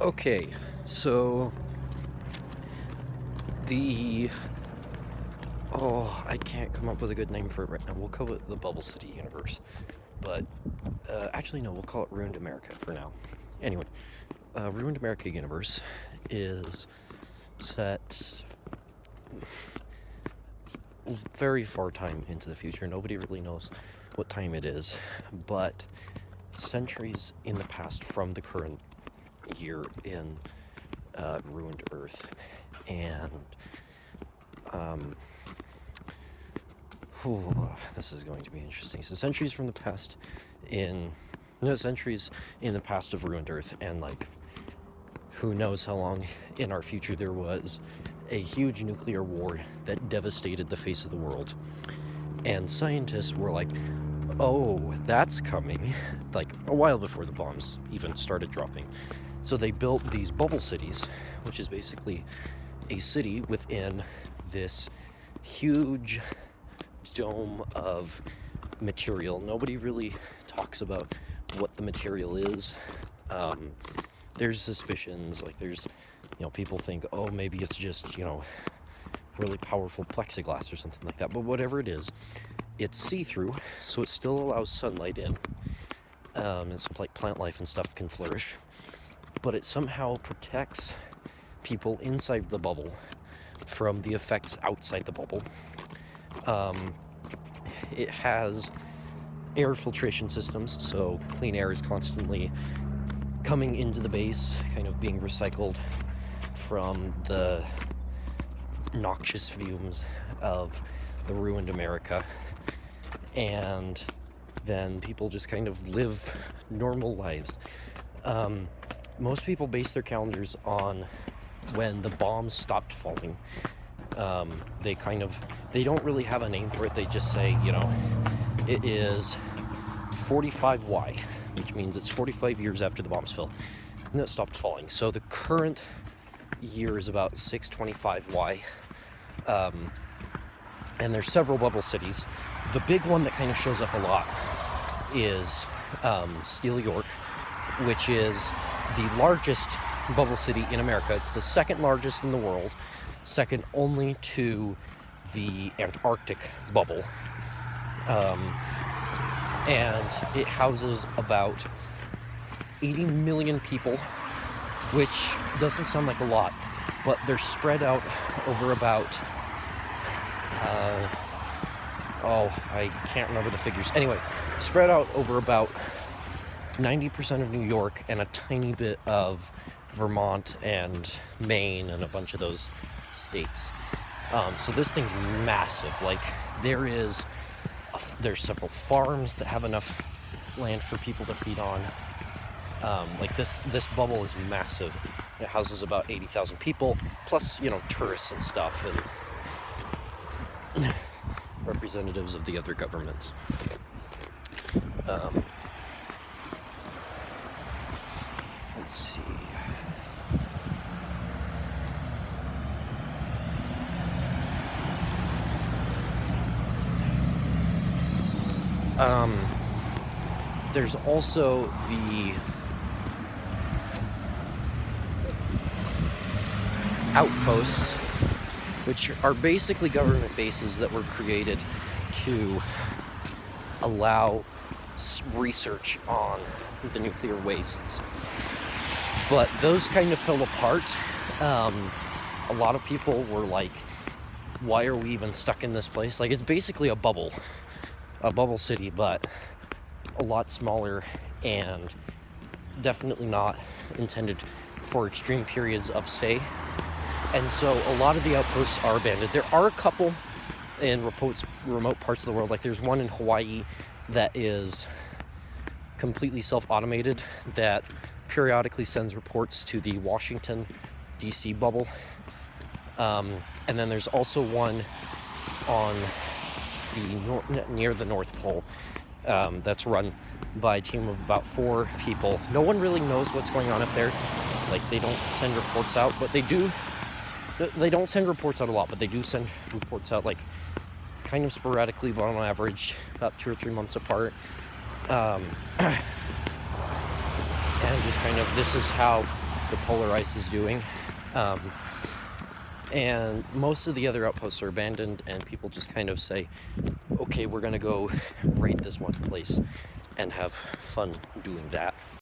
Okay, so the I can't come up with a good name for it right now. We'll call it the Bubble City universe, but actually no, we'll call it Ruined America for now. Anyway, Ruined America universe is set very far time into the future. Nobody really knows what time it is, but centuries in the past from the current year in ruined Earth, and this is going to be interesting. So centuries from the past centuries in the past of ruined Earth, and like who knows how long in our future there was a huge nuclear war that devastated the face of the world. And scientists were like, oh, that's coming, like a while before the bombs even started dropping. So they built these bubble cities, which is basically a city within this huge dome of material. Nobody really talks about what the material is. There's suspicions, like there's, people think, oh, maybe it's just, really powerful plexiglass or something like that. But whatever it is, it's see-through, so it still allows sunlight in. And so like plant life and stuff can flourish. But it somehow protects people inside the bubble from the effects outside the bubble. It has air filtration systems, so clean air is constantly coming into the base, kind of being recycled from the noxious fumes of the ruined America. And then people just kind of live normal lives. Most people base their calendars on when the bombs stopped falling. They don't really have a name for it. They just say, it is 45Y, which means it's 45 years after the bombs fell, and it stopped falling. So the current year is about 625Y. And there's several bubble cities. The big one that kind of shows up a lot is Steel York, which is the largest bubble city in America. It's the second largest in the world, second only to the Antarctic bubble. And it houses about 80 million people, which doesn't sound like a lot, but they're spread out over about, I can't remember the figures. Anyway, spread out over about 90% of New York and a tiny bit of Vermont and Maine and a bunch of those states. So this thing's massive. Like there's several farms that have enough land for people to feed on. Like this bubble is massive. It houses about 80,000 people, plus tourists and stuff, and representatives of the other governments. Let's see. There's also the outposts, which are basically government bases that were created to allow research on the nuclear wastes. But those kind of fell apart. A lot of people were like, why are we even stuck in this place? Like, it's basically a bubble city, but a lot smaller and definitely not intended for extreme periods of stay. And so a lot of the outposts are abandoned. There are a couple in remote parts of the world. Like there's one in Hawaii that is completely self-automated that periodically sends reports to the Washington, D.C. bubble. And then there's also one on near the North Pole that's run by a team of about 4 people. No one really knows what's going on up there. Like they don't send reports out, but they don't send reports out a lot, but they do send reports out like kind of sporadically, but on average about 2 or 3 months apart. And just kind of, this is how the polar ice is doing. And most of the other outposts are abandoned, and people just kind of say, okay, we're going to go raid this one place and have fun doing that.